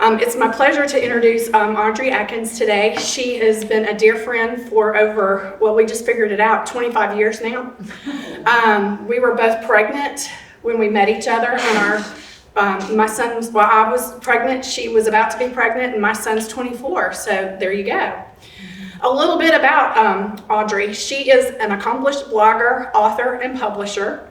It's my pleasure to introduce Audrey Adkins today. She has been a dear friend for over, well, we just figured it out, 25 years now. We were both pregnant when we met each other, and my son's, well, I was pregnant, she was about to be pregnant, and my son's 24, so there you go. A little bit about Audrey. She is an accomplished blogger, author, and publisher.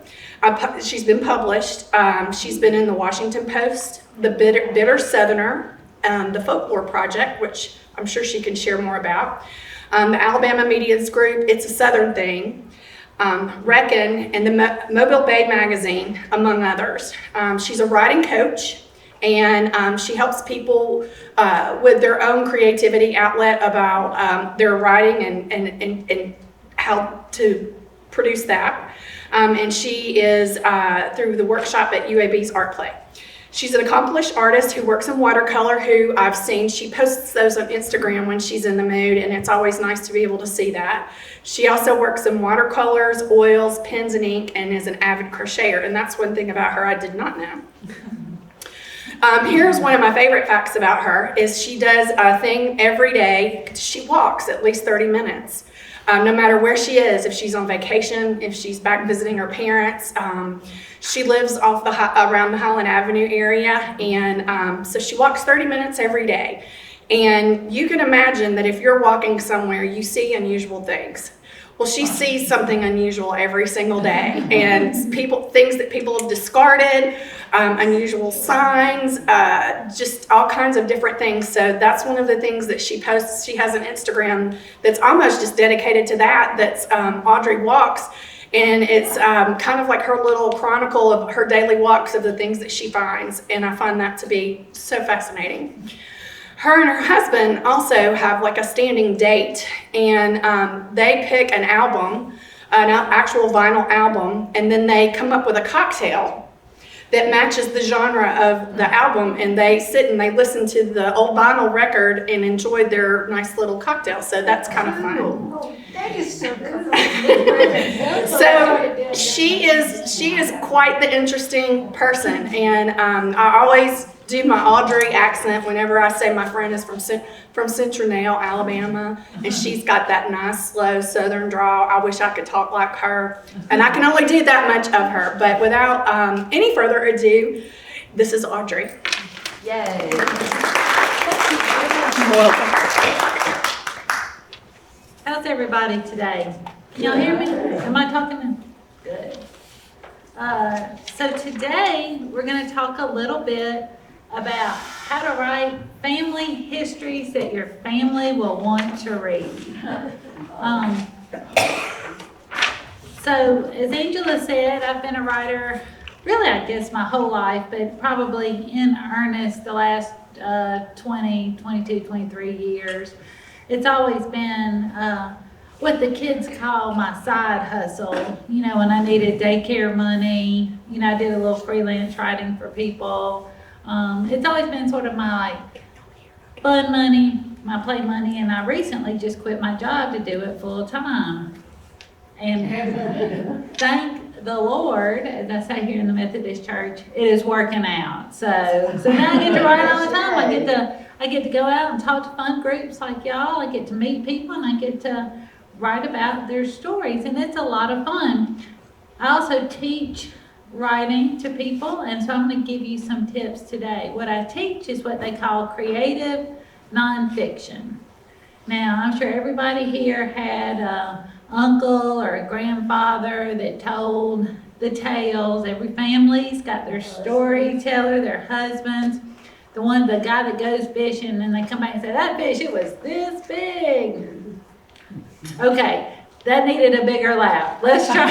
She's been published. She's been in the Washington Post, the Bitter Southerner, the Folklore Project, which I'm sure she can share more about, the Alabama Media's Group, It's a Southern Thing, Reckon, and the Mobile Bay Magazine, among others. She's a writing coach, and she helps people with their own creativity outlet about their writing and how to produce that. And she is through the workshop at UAB's Art Play. She's an accomplished artist who works in watercolor, who I've seen. She posts those on Instagram when she's in the mood, and it's always nice to be able to see that. She also works in watercolors, oils, pens, and ink, and is an avid crocheter. And that's one thing about her I did not know. Here's one of my favorite facts about her, is she does a thing every day. She walks at least 30 minutes. No matter where she is, if she's on vacation, if she's back visiting her parents. She lives around the Highland Avenue area, and so she walks 30 minutes every day. And you can imagine that if you're walking somewhere, you see unusual things. Well, she sees something unusual every single day, and things that people have discarded, unusual signs, just all kinds of different things. So that's one of the things that she posts. She has an Instagram that's almost just dedicated to that. That's Audrey Walks, and it's kind of like her little chronicle of her daily walks of the things that she finds, and I find that to be so fascinating. Her and her husband also have like a standing date, and they pick an album, an actual vinyl album, and then they come up with a cocktail that matches the genre of the album, and they sit and they listen to the old vinyl record and enjoy their nice little cocktail. So that's kind of fun. Oh, that is so cool. So she is quite the interesting person, and I always do my Audrey accent whenever I say my friend is from Centennial, Alabama, and she's got that nice slow southern drawl. I wish I could talk like her, and I can only do that much of her. But without any further ado, this is Audrey. Yay. How's everybody today? Can y'all hear me? Am I talking? Good. So today we're going to talk a little bit about how to write family histories that your family will want to read. So as Angela said, I've been a writer really, I guess, my whole life, but probably in earnest the last 20, 22, 23 years. It's always been what the kids call my side hustle. You know, when I needed daycare money, you know, I did a little freelance writing for people. It's always been sort of my like fun money, my play money, and I recently just quit my job to do it full time. And thank the Lord, as I say here in the Methodist church, it is working out. So now I get to write all the time. I get to go out and talk to fun groups like y'all. I get to meet people, and I get to write about their stories, and it's a lot of fun. I also teach writing to people, and so I'm going to give you some tips today. What I teach is what they call creative nonfiction. Now, I'm sure everybody here had an uncle or a grandfather that told the tales. Every family's got their storyteller, their husbands, the guy that goes fishing, and they come back and say, that fish, it was this big. Okay, that needed a bigger laugh. Let's try.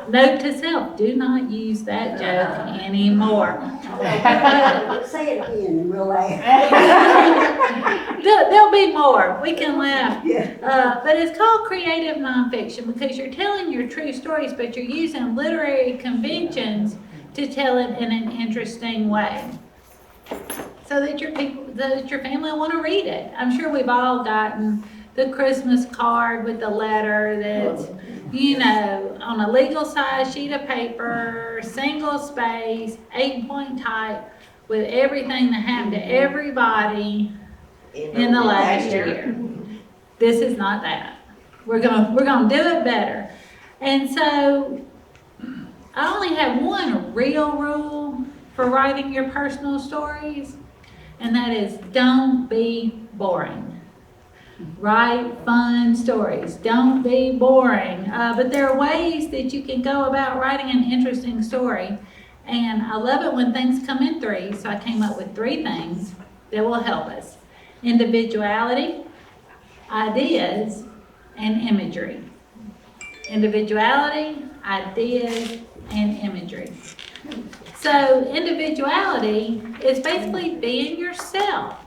Note to self, do not use that joke anymore. Say it again and we'll laugh. There'll be more. We can laugh. But it's called creative nonfiction because you're telling your true stories, but you're using literary conventions to tell it in an interesting way, so that your family will want to read it. I'm sure we've all gotten the Christmas card with the letter that's, you know, on a legal size sheet of paper, single space, 8-point type, with everything that happened to everybody in the last year. This is not that. We're gonna do it better. And so I only have one real rule for writing your personal stories, and that is don't be boring. Write fun stories. Don't be boring. But there are ways that you can go about writing an interesting story. And I love it when things come in threes, so I came up with 3 things that will help us. Individuality, ideas, and imagery. Individuality, ideas, and imagery. So individuality is basically being yourself.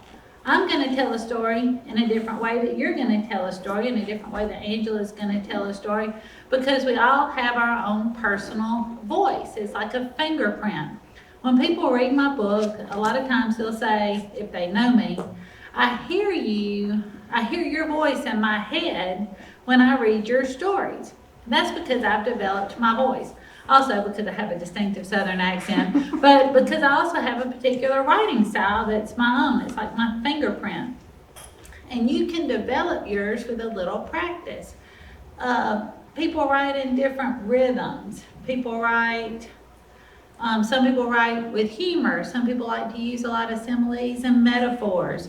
I'm going to tell a story in a different way that you're going to tell a story, in a different way that Angela's going to tell a story, because we all have our own personal voice. It's like a fingerprint. When people read my book, a lot of times they'll say, if they know me, I hear your voice in my head when I read your stories. That's because I've developed my voice. Also because I have a distinctive Southern accent, but because I also have a particular writing style that's my own. It's like my fingerprint. And you can develop yours with a little practice. People write in different rhythms. People write, some people write with humor. Some people like to use a lot of similes and metaphors.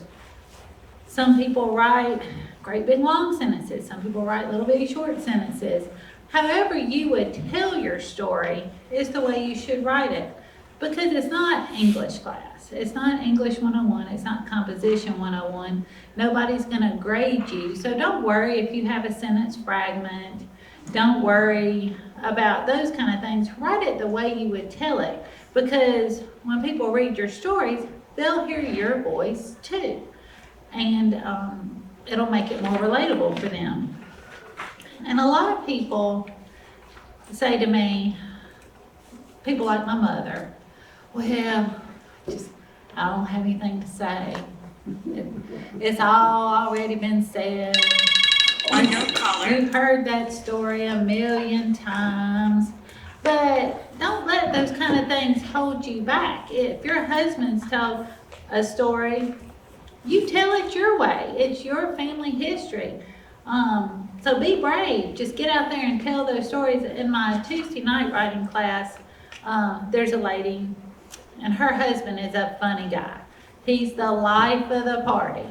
Some people write great big long sentences. Some people write little bitty short sentences. However you would tell your story is the way you should write it, because it's not English class. It's not English 101. It's not composition 101. Nobody's going to grade you. So don't worry if you have a sentence fragment. Don't worry about those kind of things. Write it the way you would tell it, because when people read your stories, they'll hear your voice too. And it'll make it more relatable for them. And a lot of people say to me, people like my mother, well, I don't have anything to say. It's all already been said. You've heard that story 1,000,000 times. But don't let those kind of things hold you back. If your husband's told a story, you tell it your way. It's your family history. So be brave. Just get out there and tell those stories. In my Tuesday night writing class, there's a lady, and her husband is a funny guy. He's the life of the party.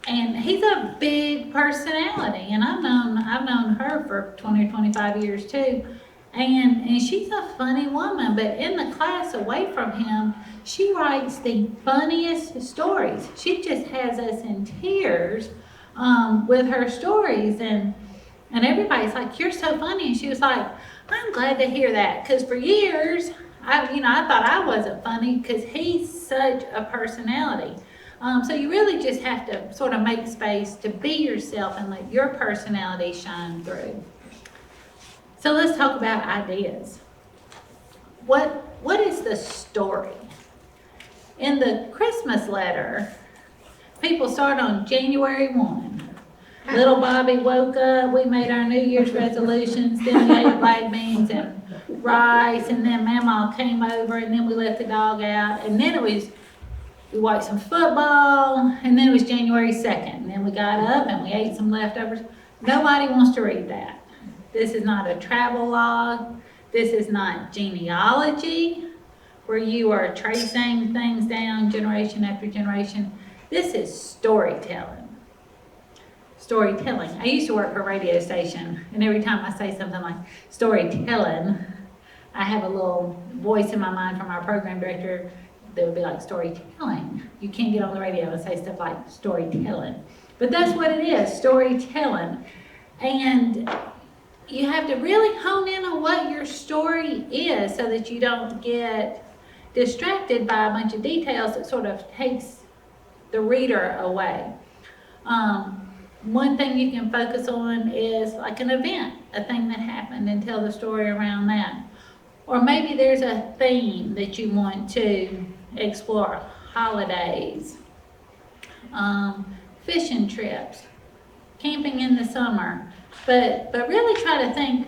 And he's a big personality, and I've known her for 20 or 25 years too. And she's a funny woman, but in the class away from him, she writes the funniest stories. She just has us in tears with her stories, and everybody's like, "You're so funny." And she was like, "I'm glad to hear that, because for years, I thought I wasn't funny because he's such a personality." So you really just have to sort of make space to be yourself and let your personality shine through. So let's talk about ideas. What is the story? In the Christmas letter, people start on January 1. Little Bobby woke up, we made our New Year's resolutions, then we ate black beans and rice, and then Mama came over, and then we let the dog out, and then we watched some football, and then it was January 2nd, and then we got up and we ate some leftovers. Nobody wants to read that. This is not a travel log. This is not genealogy, where you are tracing things down generation after generation. This is storytelling. Storytelling. I used to work for a radio station, and every time I say something like storytelling, I have a little voice in my mind from our program director that would be like, storytelling. You can't get on the radio and say stuff like storytelling. But that's what it is, storytelling. And you have to really hone in on what your story is so that you don't get distracted by a bunch of details that sort of takes the reader away. One thing you can focus on is like an event, a thing that happened, and tell the story around that. Or maybe there's a theme that you want to explore. Holidays, fishing trips, camping in the summer. But really try to think,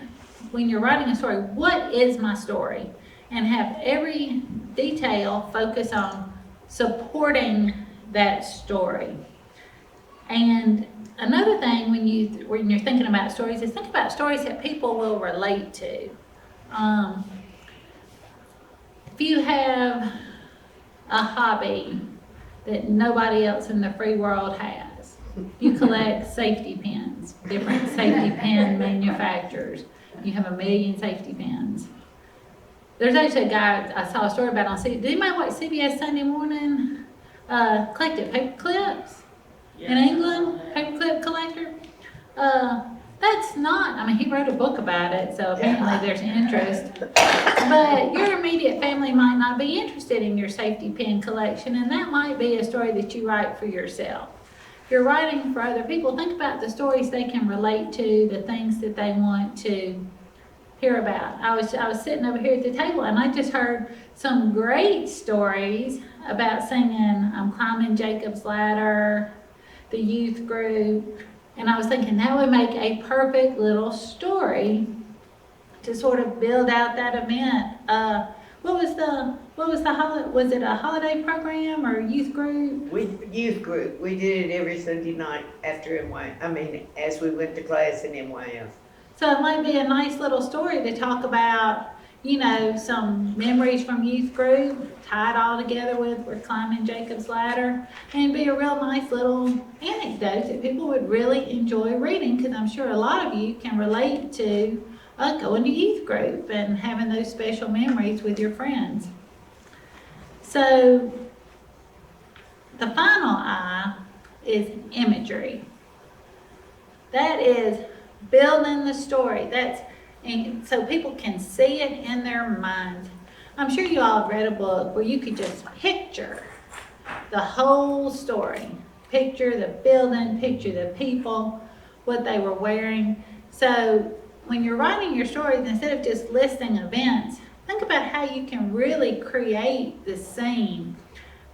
when you're writing a story, what is my story? And have every detail focus on supporting that story. And another thing when you're thinking about stories is think about stories that people will relate to. If you have a hobby that nobody else in the free world has, you collect safety pins, different safety pin manufacturers. You have 1 million safety pins. There's actually a guy I saw a story about on CBS. Did anybody watch CBS Sunday Morning? Collected paper clips in England, paper clip collector. That's not, I mean, he wrote a book about it, so apparently there's interest. But your immediate family might not be interested in your safety pin collection, and that might be a story that you write for yourself. If you're writing for other people, think about the stories they can relate to, the things that they want to hear about. I was sitting over here at the table, and I just heard some great stories about singing Climbing Jacob's Ladder, the youth group. And I was thinking that would make a perfect little story to sort of build out that event. Was it a holiday program or youth group? Youth group. We did it every Sunday night after as we went to class in NYF. So it might be a nice little story to talk about, some memories from youth group, tied all together with we're climbing Jacob's Ladder, and be a real nice little anecdote that people would really enjoy reading, because I'm sure a lot of you can relate to going to youth group and having those special memories with your friends. So the final I is imagery. That is building the story. And so people can see it in their minds. I'm sure you all have read a book where you could just picture the whole story. Picture the building, picture the people, what they were wearing. So when you're writing your stories, instead of just listing events, think about how you can really create the scene.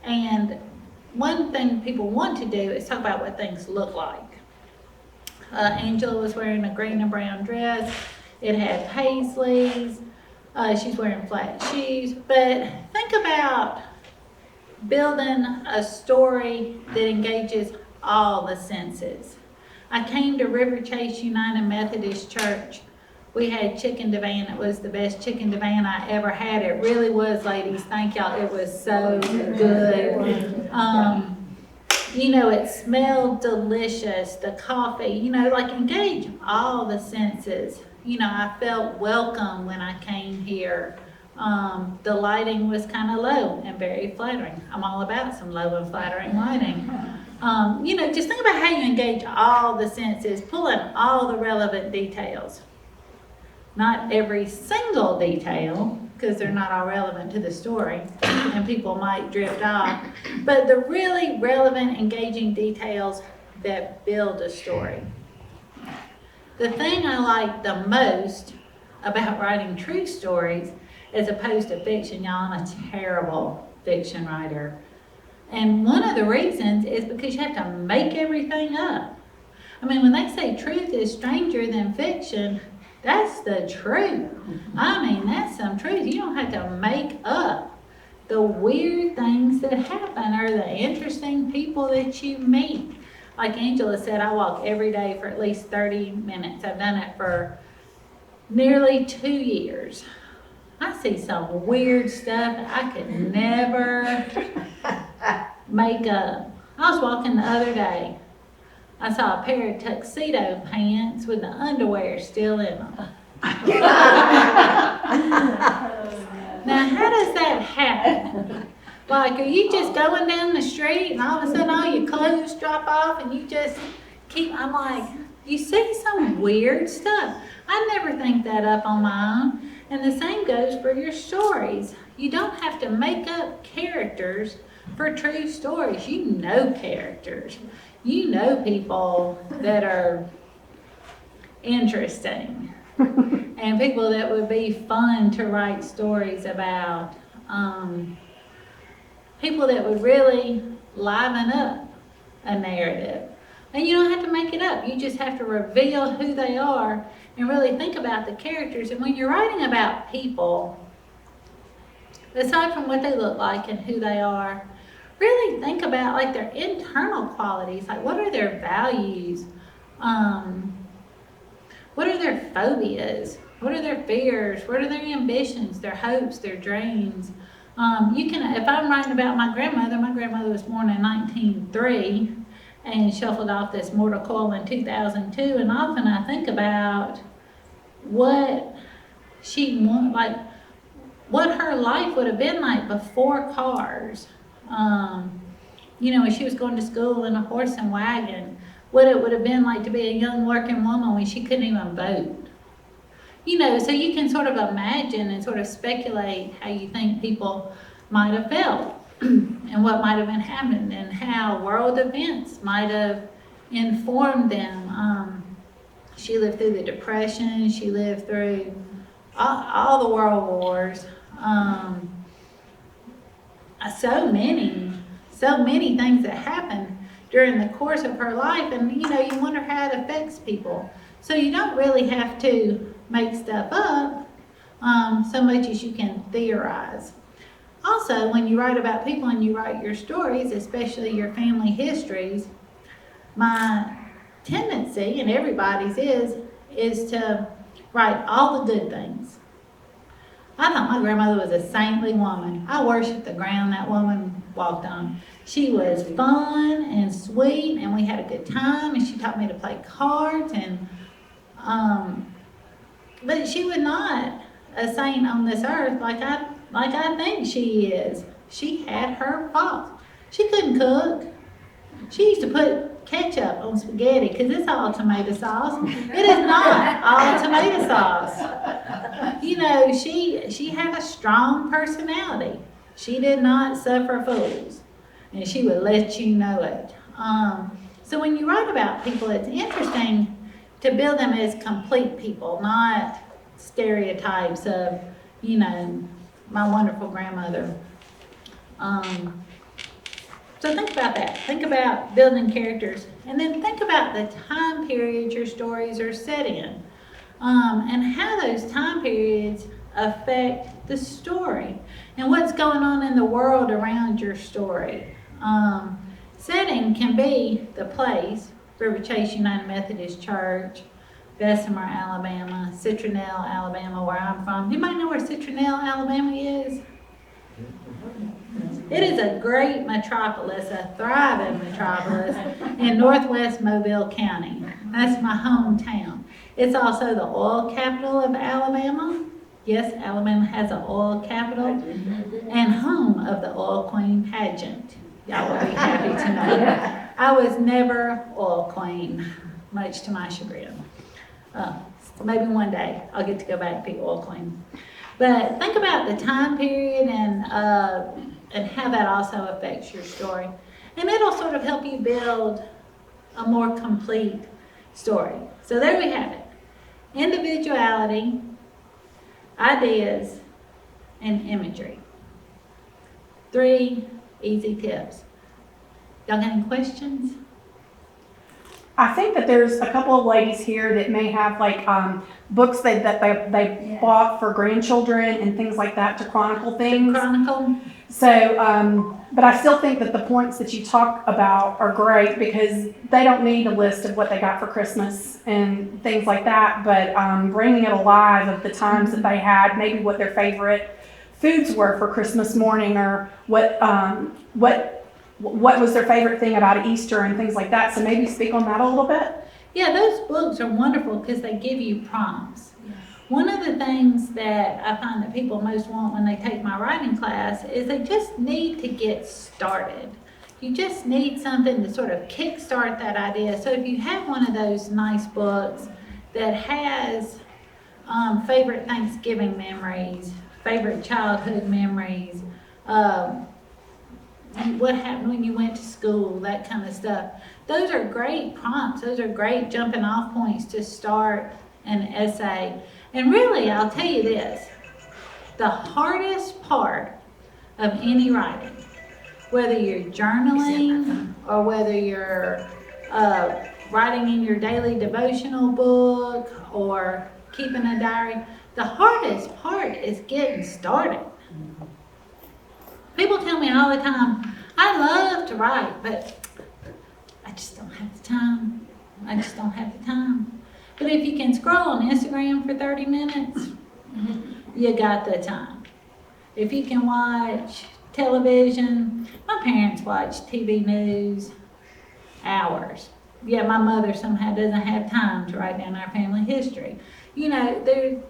And one thing people want to do is talk about what things look like. Angela was wearing a green and brown dress. It had paisleys. She's wearing flat shoes. But think about building a story that engages all the senses. I came to Riverchase United Methodist Church. We had chicken divan. It was the best chicken divan I ever had. It really was, ladies. Thank y'all. It was so good. It smelled delicious. The coffee, engage all the senses. I felt welcome when I came here. The lighting was kind of low and very flattering. I'm all about some low and flattering lighting. Just think about how you engage all the senses, pull in all the relevant details. Not every single detail, because they're not all relevant to the story, and people might drift off, but the really relevant, engaging details that build a story. The thing I like the most about writing true stories as opposed to fiction, y'all, I'm a terrible fiction writer. And one of the reasons is because you have to make everything up. When they say truth is stranger than fiction, that's the truth. That's some truth. You don't have to make up the weird things that happen or the interesting people that you meet. Like Angela said, I walk every day for at least 30 minutes. I've done it for nearly 2 years. I see some weird stuff I could never make up. I was walking the other day. I saw a pair of tuxedo pants with the underwear still in them. Now, how does that happen? Like, are you just going down the street and all of a sudden all your clothes drop off and you just I'm like, you see some weird stuff. I never think that up on my own. And the same goes for your stories. You don't have to make up characters for true stories. You know characters. You know people that are interesting and people that would be fun to write stories about. People that would really liven up a narrative. And you don't have to make it up. You just have to reveal who they are and really think about the characters. And when you're writing about people, aside from what they look like and who they are, really think about like their internal qualities. Like, what are their values? What are their phobias? What are their fears? What are their ambitions, their hopes, their dreams? If I'm writing about my grandmother was born in 1903 and shuffled off this mortal coil in 2002. And often I think about what what her life would have been like before cars. When she was going to school in a horse and wagon, what it would have been like to be a young working woman when she couldn't even vote. So you can sort of imagine and sort of speculate how you think people might have felt and what might have been happening and how world events might have informed them. She lived through the Depression, she lived through all the world wars, so many things that happened during the course of her life, and you wonder how it affects people. So you don't really have to make stuff up so much as you can theorize. Also, when you write about people and you write your stories, especially your family histories, my tendency, and everybody's is to write all the good things. I thought my grandmother was a saintly woman. I worshiped the ground that woman walked on. She was fun and sweet, and we had a good time, and she taught me to play cards, and but she was not a saint on this earth like I think she is. She had her faults. She couldn't cook. She used to put ketchup on spaghetti because it's all tomato sauce. It is not all tomato sauce. She had a strong personality. She did not suffer fools, and she would let you know it. So when you write about people, it's interesting to build them as complete people, not stereotypes of, my wonderful grandmother. So think about that. Think about building characters, and then think about the time period your stories are set in, and how those time periods affect the story and what's going on in the world around your story. Setting can be the place, Riverchase United Methodist Church, Bessemer, Alabama, Citronelle, Alabama, where I'm from. Anybody know where Citronelle, Alabama is? It is a great metropolis, a thriving metropolis in northwest Mobile County. That's my hometown. It's also the oil capital of Alabama. Yes, Alabama has an oil capital, and home of the Oil Queen pageant. Y'all will be happy to know. I was never oil queen, much to my chagrin. Maybe one day I'll get to go back and be oil queen. But think about the time period and how that also affects your story. And it'll sort of help you build a more complete story. So there we have it. Individuality, ideas, and imagery. 3 easy tips. Y'all got any questions? I think that there's a couple of ladies here that may have books that they bought for grandchildren and things like that to chronicle things. Chronicle. So, but I still think that the points that you talk about are great because they don't need a list of what they got for Christmas and things like that, but bringing it alive of the times that they had, maybe what their favorite foods were for Christmas morning, or what was their favorite thing about Easter and things like that. So maybe speak on that a little bit. Yeah, those books are wonderful because they give you prompts. Yeah. One of the things that I find that people most want when they take my writing class is they just need to get started. You just need something to sort of kickstart that idea. So if you have one of those nice books that has favorite Thanksgiving memories, favorite childhood memories, what happened when you went to school, that kind of stuff. Those are great prompts. Those are great jumping off points to start an essay. And really, I'll tell you this, the hardest part of any writing, whether you're journaling or whether you're writing in your daily devotional book or keeping a diary, the hardest part is getting started. People tell me all the time, I love to write, but I just don't have the time. I just don't have the time. But if you can scroll on Instagram for 30 minutes, you got the time. If you can watch television, my parents watch TV news hours. Yeah, my mother somehow doesn't have time to write down our family history. You know,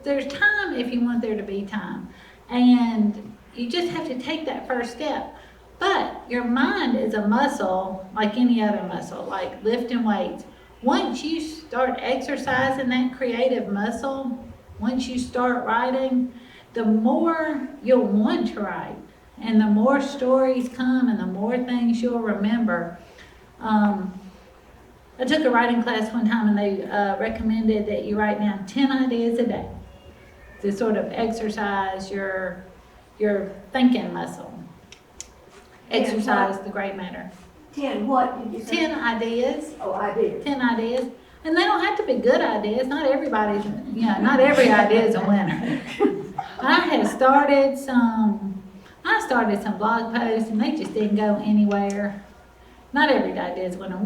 there's time if you want there to be time. And you just have to take that first step. But your mind is a muscle like any other muscle, like lifting weights. Once you start exercising that creative muscle, once you start writing, the more you'll want to write. And the more stories come and the more things you'll remember. I took a writing class one time and they recommended that you write down 10 ideas a day to sort of exercise your thinking muscle. Exercise the great matter. 10 what did you say? 10 ideas. Oh, I did. 10 ideas. And they don't have to be good ideas. Not every idea is a winner. I started some blog posts and they just didn't go anywhere. Not every idea is a winner.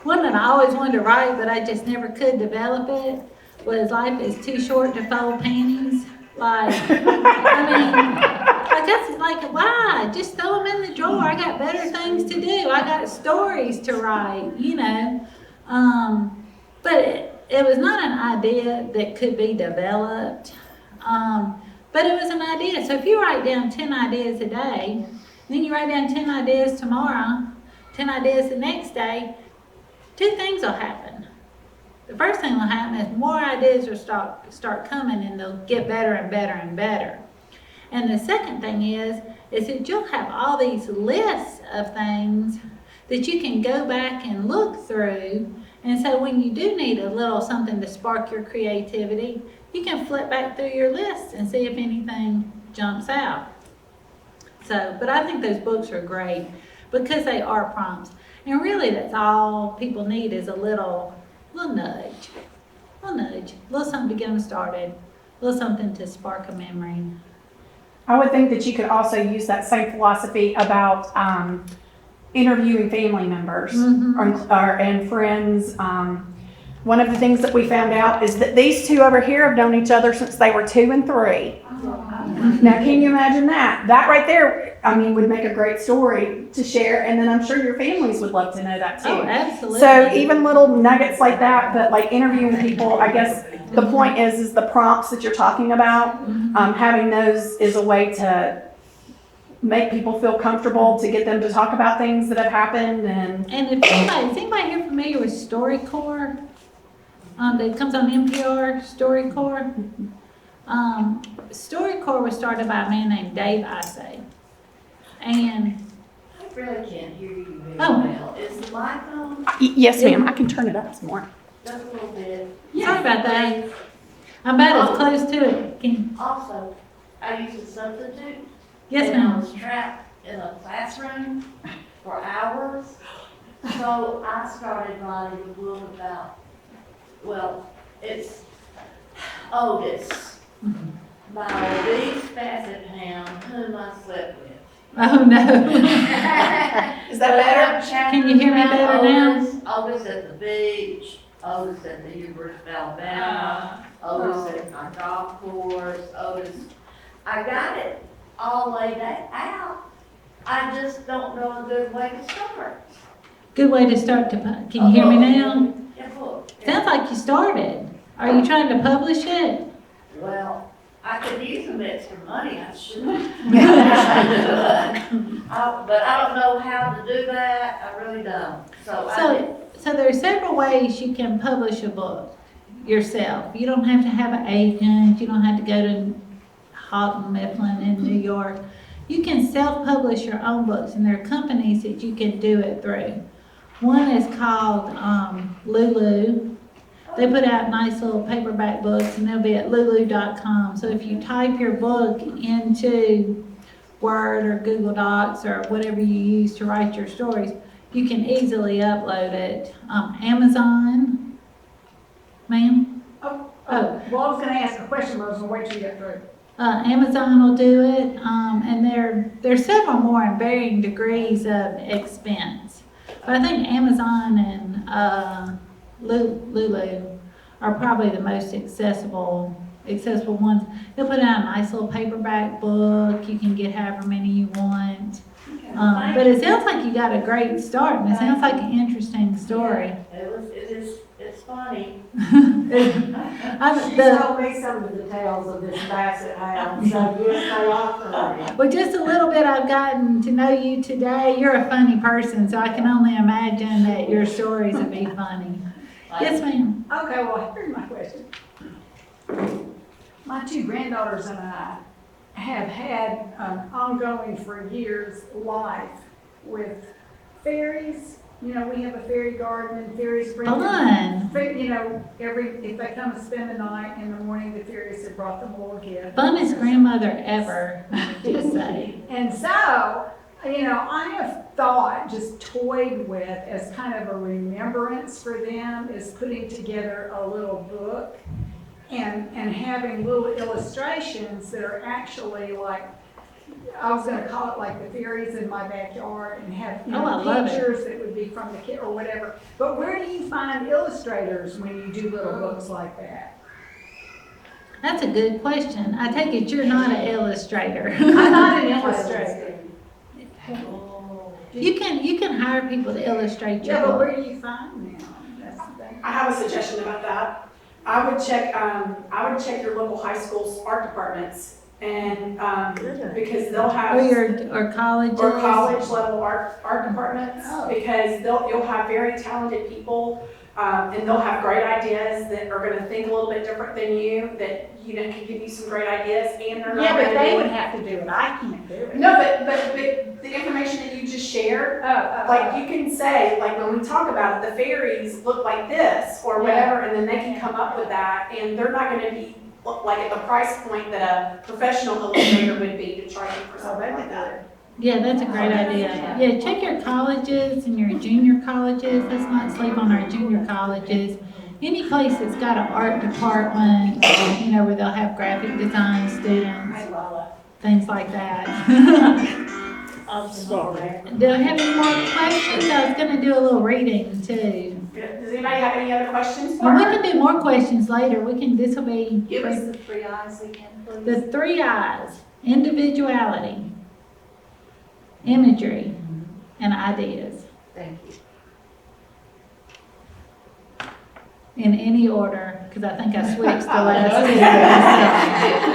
One that I always wanted to write, but I just never could develop it, was life is too short to fold panties. Like, I guess, like, why? Just throw them in the drawer. I got better things to do. I got stories to write, you know. But it was not an idea that could be developed. But it was an idea. So if you write down 10 ideas a day, then you write down 10 ideas tomorrow, 10 ideas the next day, 2 things will happen. The first thing will happen is more ideas will start coming and they'll get better and better and better. And the second thing is that you'll have all these lists of things that you can go back and look through. And so when you do need a little something to spark your creativity, you can flip back through your list and see if anything jumps out. So, but I think those books are great because they are prompts. And really that's all people need is a little nudge, a little something to get them started, a little something to spark a memory. I would think that you could also use that same philosophy about interviewing family members and friends. One of the things that we found out is that these two over here have known each other since they were 2 and 3. Now, can you imagine that? That right there, I mean, would make a great story to share, and then I'm sure your families would love to know that too. Oh, absolutely. So even little nuggets like that, but like interviewing people, I guess the point is the prompts that you're talking about, having those is a way to make people feel comfortable, to get them to talk about things that have happened. And if is anybody here familiar with StoryCorps? That comes on NPR, StoryCorps. StoryCorps was started by a man named Dave Isay. And I really can't hear you very Oh. well. Is the mic on? yes, ma'am, I can turn it up some more. Just a little bit. sorry about that. I'm about as close to it. Also, I used a substitute. Yes, And I ma'am. was trapped in a classroom for hours. So I started writing a book about, well, it's Otis, my obese basset hound whom I slept with. Oh, no. Is that better? Can you hear me better now? Otis at the beach, Otis at the University of Alabama, Otis at my golf course, Otis. I got it all laid out. I just don't know a good way to start. Good way to start can you hear me now? Yeah, book. Sounds like you started. Are you trying to publish it? Well, I could use some extra money, I should. But I don't know how to do that, I really don't. So there are several ways you can publish a book yourself. You don't have to have an agent. You don't have to go to Houghton Mifflin in New York. You can self-publish your own books, and there are companies that you can do it through. One is called Lulu. They put out nice little paperback books, and they'll be at lulu.com. So if you type your book into Word or Google Docs or whatever you use to write your stories, you can easily upload it. Amazon, ma'am? Well, I was gonna ask a question, but I was gonna wait till you get through. Amazon will do it, and there's several more in varying degrees of expense. But I think Amazon and Lulu are probably the most accessible ones. They'll put out a nice little paperback book. You can get however many you want. But it sounds like you got a great start, and it sounds like an interesting story. It's funny. She told me some of the tales of this basset hound, so yes, they are funny. Well, just a little bit I've gotten to know you today. You're a funny person, so I can only imagine that your stories would be funny. Yes, ma'am. Okay, well, here's my question. My two granddaughters and I have had an ongoing for years life with fairies. You know, we have a fairy garden and fairies bring Fun. You know, if they come to spend the night, in the morning the fairies have brought them a little gift. Funnest grandmother ever, I would just say. And so, you know, I have thought, just toyed with as kind of a remembrance for them, is putting together a little book and having little illustrations that are actually like, I was gonna call it like the fairies in my backyard, and have, you Oh, I know, love it. pictures that would be from the kid or whatever. But where do you find illustrators when you do little books like that? That's a good question. I take it you're not an illustrator. I'm not an illustrator. You can hire people to illustrate your Yeah, but book. where do you find them? That's the thing. I have a suggestion about that. I would check your local high school's art departments, and, because they'll have. Or colleges. Or college level art departments, Oh. because you'll have very talented people, and they'll have great ideas that are gonna think a little bit different than you, that, you know, can give you some great ideas, and they're not Yeah, but gonna they be- would have to do it. I can't do it. No, but the information that you just shared, like, you can say, like, when we talk about it, the fairies look like this, or whatever, and then they can come up with that, and they're not gonna be, like, at the price point that a professional illustrator would be to charge you for something like that. Yeah, that's a great idea. Yeah, check your colleges and your junior colleges. Let's not sleep on our junior colleges. Any place that's got an art department, you know, where they'll have graphic design students, things like that. I'm sorry. Do I have any more questions? I was gonna do a little reading too. Does anybody have any other questions for Well, we her? can do more questions later. This will be. Give us the 3 eyes again, please. The 3 eyes: individuality, imagery, and ideas. Thank you. In any order, because I think I switched the last two.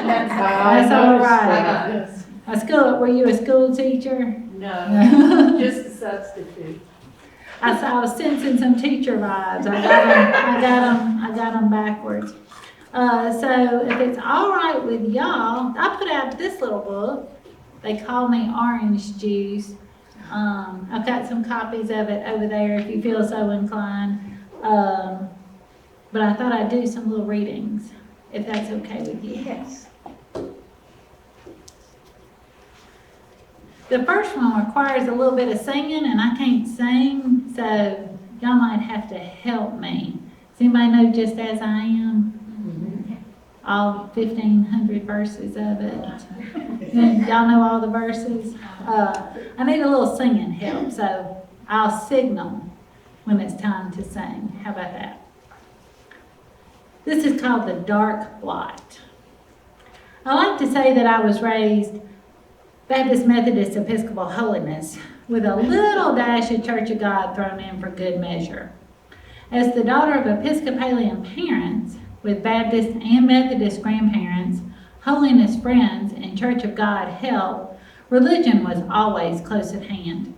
That's all right. Were you a school teacher? No, just a substitute. I was sensing some teacher vibes. I got them backwards. So if it's all right with y'all, I put out this little book. They call me Orange Juice. I've got some copies of it over there if you feel so inclined. But I thought I'd do some little readings, if that's okay with you. Yes. The first one requires a little bit of singing, and I can't sing, so y'all might have to help me. Does anybody know Just As I Am? All 1,500 verses of it. Y'all know all the verses? I need a little singing help, so I'll signal when it's time to sing. How about that? This is called The Dark Blot. I like to say that I was raised Baptist, Methodist, Episcopal holiness with a little dash of Church of God thrown in for good measure. As the daughter of Episcopalian parents with Baptist and Methodist grandparents, holiness friends, and Church of God help, religion was always close at hand.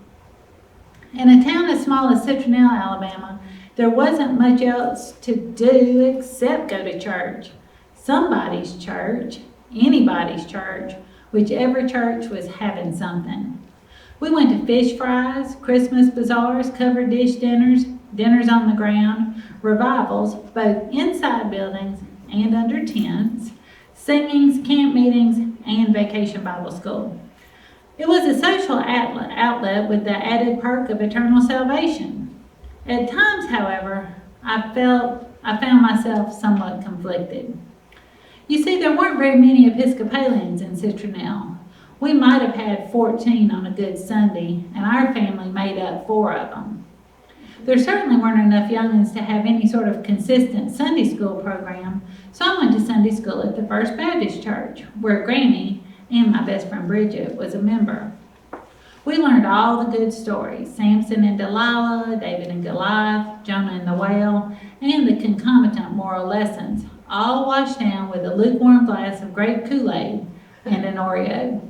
In a town as small as Citronelle, Alabama, there wasn't much else to do except go to church. Somebody's church, anybody's church, whichever church was having something. We went to fish fries, Christmas bazaars, covered dish dinners, dinners on the ground, revivals, both inside buildings and under tents, singings, camp meetings, and vacation Bible school. It was a social outlet with the added perk of eternal salvation. At times, however, I found myself somewhat conflicted. You see, there weren't very many Episcopalians in Citronelle. We might have had 14 on a good Sunday, and our family made up 4 of them. There certainly weren't enough youngins to have any sort of consistent Sunday school program, so I went to Sunday school at the First Baptist Church, where Granny and my best friend Bridget was a member. We learned all the good stories, Samson and Delilah, David and Goliath, Jonah and the whale, and the concomitant moral lessons, all washed down with a lukewarm glass of grape Kool-Aid and an Oreo.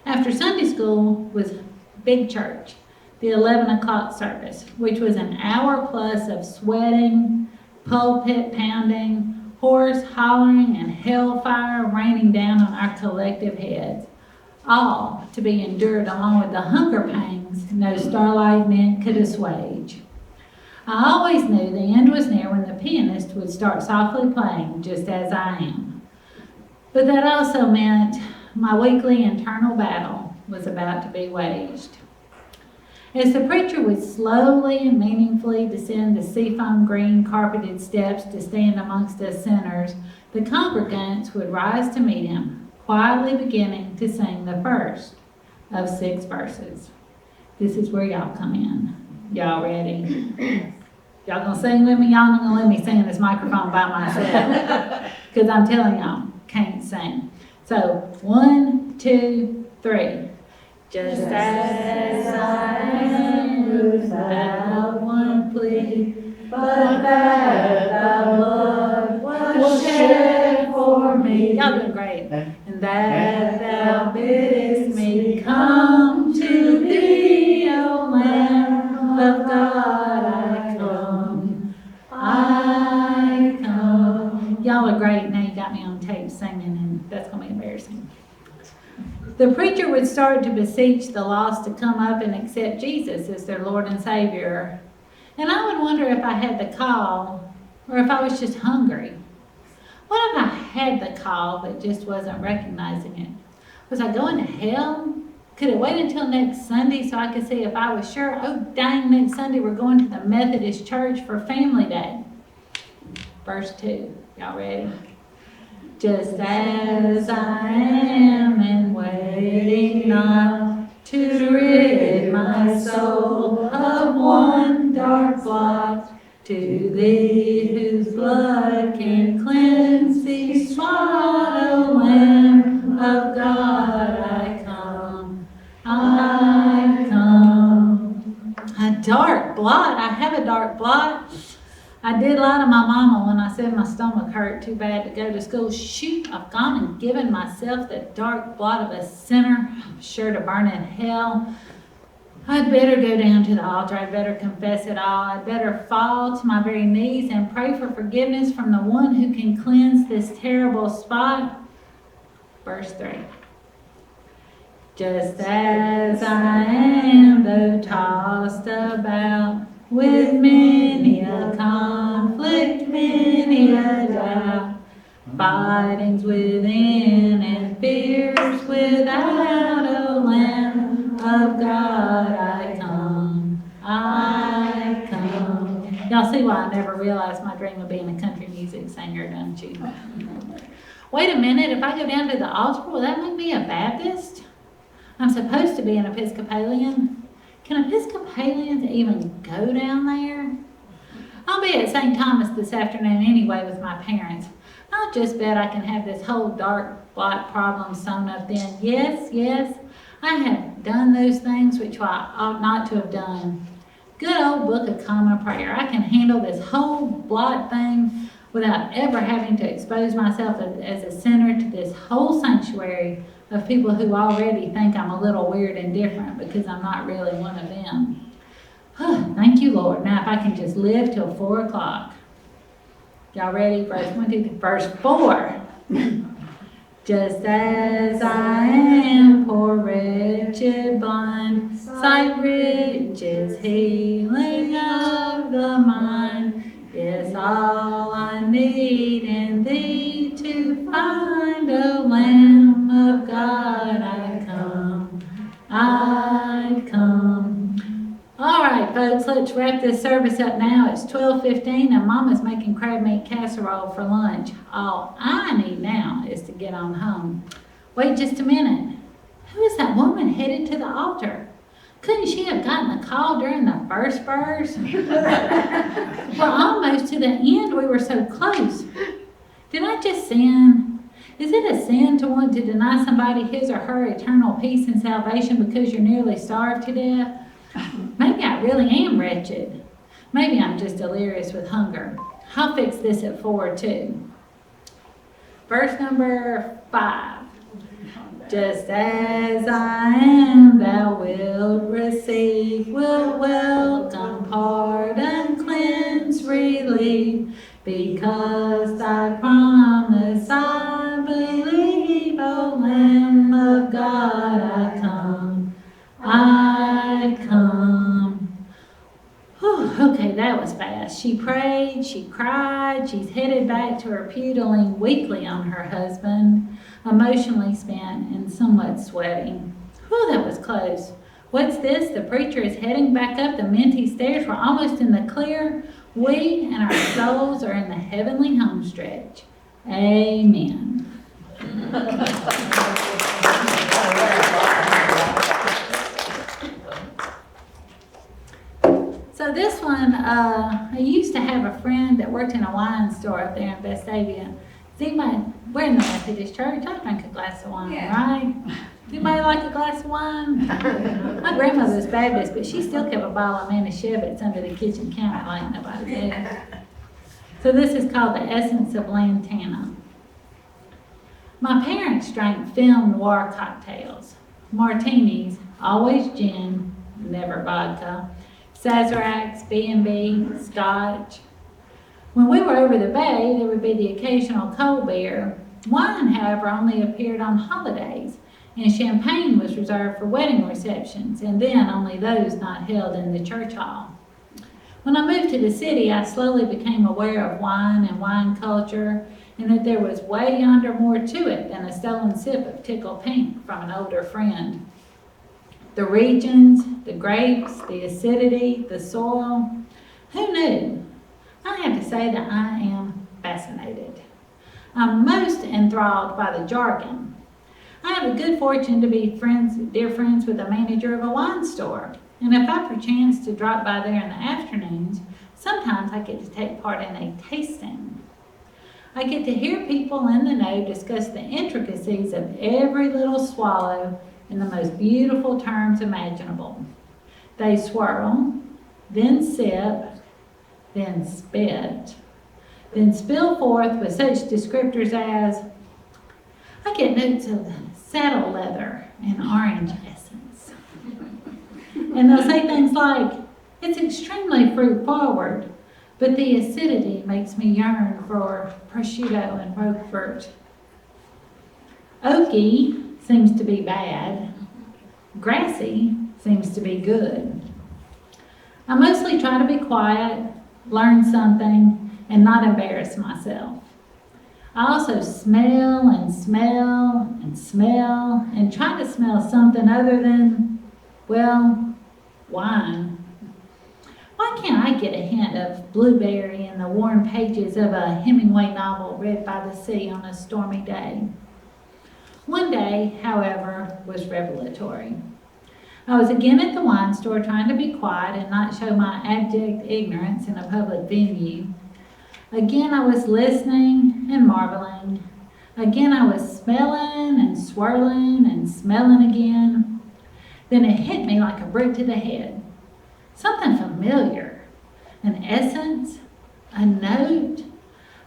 After Sunday school was big church, the 11 o'clock service, which was an hour plus of sweating, pulpit pounding, horse hollering, and hellfire raining down on our collective heads, all to be endured along with the hunger pangs no starlight mint could assuage. I always knew the end was near when the pianist would start softly playing Just As I Am. But that also meant my weekly internal battle was about to be waged. As the preacher would slowly and meaningfully descend the seafoam green carpeted steps to stand amongst us sinners, the congregants would rise to meet him, quietly beginning to sing the first of 6 verses. This is where y'all come in. Y'all ready? Y'all gonna sing with me? Y'all not gonna let me sing in this microphone by myself. Because I'm telling y'all, can't sing. So, 1, 2, 3. Just as I am, without one plea, but that thy blood was shed for me. Y'all doing great. And that thou biddest me come to thee, O Lamb of God, I come. I come. Y'all are great. Now you got me on tape singing, and that's going to be embarrassing. The preacher would start to beseech the lost to come up and accept Jesus as their Lord and Savior. And I would wonder if I had the call or if I was just hungry. What if I had the call but just wasn't recognizing it? Was I going to hell? Could it wait until next Sunday so I could see if I was sure? Oh, dang, next Sunday we're going to the Methodist church for Family Day. Verse 2. Y'all ready? Just as I am and waiting not to rid my soul of one dark blot, to thee whose blood can cleanse these spot, O Lamb of God, I come, I come. A dark blot, I have a dark blot. I did lie to my mama when I said my stomach hurt too bad to go to school. Shoot, I've gone and given myself the dark blot of a sinner. I'm sure to burn in hell. I'd better go down to the altar. I'd better confess it all. I'd better fall to my very knees and pray for forgiveness from the one who can cleanse this terrible spot. Verse 3. Just as I am, though tossed about with many a conflict, many a doubt, fightings within and fears without, O Lamb of God, I come, I come. Y'all see why I never realized my dream of being a country music singer, don't you? Wait a minute, if I go down to the altar, will that make me a Baptist? I'm supposed to be an Episcopalian. Can Episcopalians even go down there? I'll be at St. Thomas this afternoon anyway with my parents. I'll just bet I can have this whole dark blot problem sewn up then. Yes, yes, I have done those things which I ought not to have done. Good old Book of Common Prayer. I can handle this whole blot thing without ever having to expose myself as a sinner to this whole sanctuary of people who already think I'm a little weird and different because I'm not really one of them. Thank you, Lord. Now if I can just live till 4 o'clock. Y'all ready? Verse 4. Just as I am, poor, wretched, blind, sight, riches, healing of the mind, is all I need in thee to find, O Lamb of God, I come, I come. All right, right, folks, let's wrap this service up now. It's 12:15 and Mama's making crab meat casserole for lunch. All I need now is to get on home. Wait just a minute. Who is that woman headed to the altar? Couldn't she have gotten a call during the first verse? We're almost to the end. We were so close. Did I just sin? Is it a sin to want to deny somebody his or her eternal peace and salvation because you're nearly starved to death? Maybe I really am wretched. Maybe I'm just delirious with hunger. I'll fix this at 4 too. Verse number 5. Just as I am, thou wilt receive, wilt welcome, pardon, cleanse, relief, because thy promise I believe, O Lamb of God, I come, I come. Whew, okay, that was fast. She prayed, she cried, she's headed back to her pew to lean weakly on her husband, emotionally spent and somewhat sweaty. Whew, that was close. What's this? The preacher is heading back up the minty stairs. We're almost in the clear. We and our souls are in the heavenly home stretch. Amen. So this one, I used to have a friend that worked in a wine store up there in Vestavia. We're in the Methodist church. I drink a glass of wine, right? Anybody like a glass of wine? My grandmother was Baptist, but she still kept a bottle of Manischewitz under the kitchen counter like nobody did. So this is called the essence of Lantana. My parents drank film noir cocktails, martinis, always gin, never vodka, Sazeracs, B&B, scotch. When we were over the bay, there would be the occasional cold beer. Wine, however, only appeared on holidays, and champagne was reserved for wedding receptions, and then only those not held in the church hall. When I moved to the city, I slowly became aware of wine and wine culture, and that there was way yonder more to it than a stolen sip of Tickle Pink from an older friend. The regions, the grapes, the acidity, the soil, who knew? I have to say that I am fascinated. I'm most enthralled by the jargon. I have the good fortune to be dear friends with the manager of a wine store. And if I perchance to drop by there in the afternoons, sometimes I get to take part in a tasting. I get to hear people in the know discuss the intricacies of every little swallow in the most beautiful terms imaginable. They swirl, then sip, then spit, then spill forth with such descriptors as, I get notes of saddle leather and orange essence. And they'll say things like, it's extremely fruit forward, but the acidity makes me yearn for prosciutto and Roquefort. Oaky seems to be bad. Grassy seems to be good. I mostly try to be quiet, learn something, and not embarrass myself. I also smell and smell and smell and try to smell something other than, well, wine. Why can't I get a hint of blueberry in the worn pages of a Hemingway novel read by the sea on a stormy day? One day, however, was revelatory. I was again at the wine store trying to be quiet and not show my abject ignorance in a public venue. Again, I was listening and marveling. Again, I was smelling and swirling and smelling again. Then it hit me like a brick to the head. Something familiar, an essence, a note,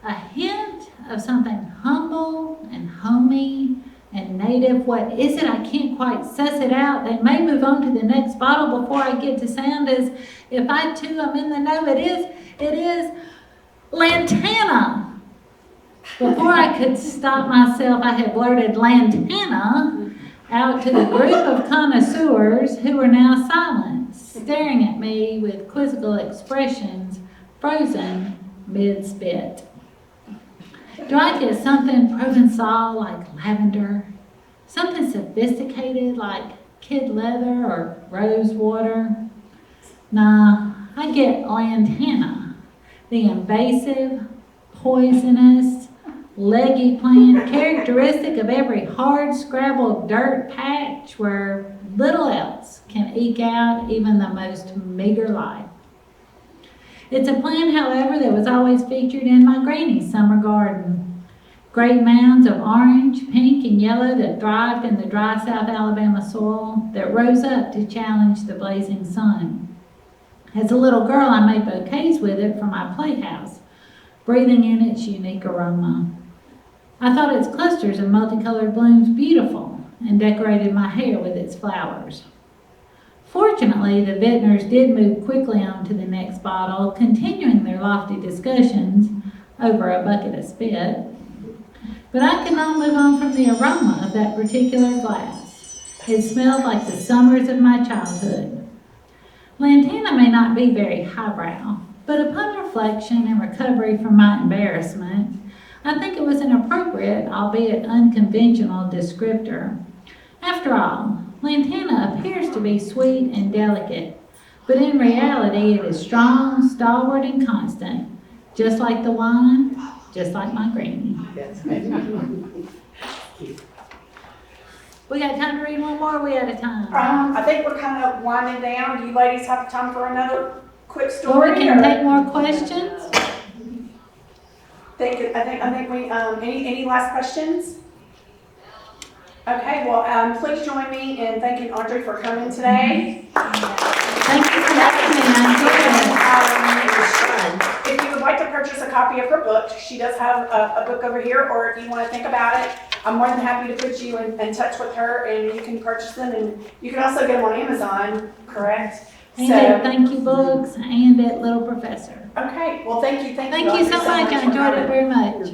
a hint of something humble and homey and native. What is it? I can't quite suss it out. They may move on to the next bottle before I get to sound as if I too am in the know. It is Lantana. Before I could stop myself, I had blurted Lantana out to the group of connoisseurs who were now silent, staring at me with quizzical expressions, frozen mid-spit. Do I get something Provençal like lavender? Something sophisticated like kid leather or rose water? Now, I get lantana, the invasive, poisonous, leggy plant characteristic of every hard scrabbled dirt patch where little else can eke out even the most meager life. It's a plant, however, that was always featured in my granny's summer garden. Great mounds of orange, pink, and yellow that thrived in the dry South Alabama soil that rose up to challenge the blazing sun. As a little girl, I made bouquets with it for my playhouse, breathing in its unique aroma. I thought its clusters of multicolored blooms beautiful and decorated my hair with its flowers. Fortunately, the vintners did move quickly on to the next bottle, continuing their lofty discussions over a bucket of spit. But I could not move on from the aroma of that particular glass. It smelled like the summers of my childhood. Lantana may not be very highbrow, but upon reflection and recovery from my embarrassment, I think it was an appropriate, albeit unconventional, descriptor. After all, lantana appears to be sweet and delicate, but in reality it is strong, stalwart, and constant, just like the wine, just like my granny. That's We got time to read one more, or we out of time? I think we're kind of winding down. Do you ladies have time for another quick Or story? we can take more questions. I think we, any last questions? Okay, well, please join me in thanking Audrey for coming today. Thank you for having me, I enjoyed it. If you would like to purchase a copy of her book, she does have a book over here, or if you want to think about it, I'm more than happy to put you in touch with her and you can purchase them, and you can also get them on Amazon, correct? And at Thank You Books and at Little Professor. Okay, well, thank you. Thank you so much, I enjoyed it very much.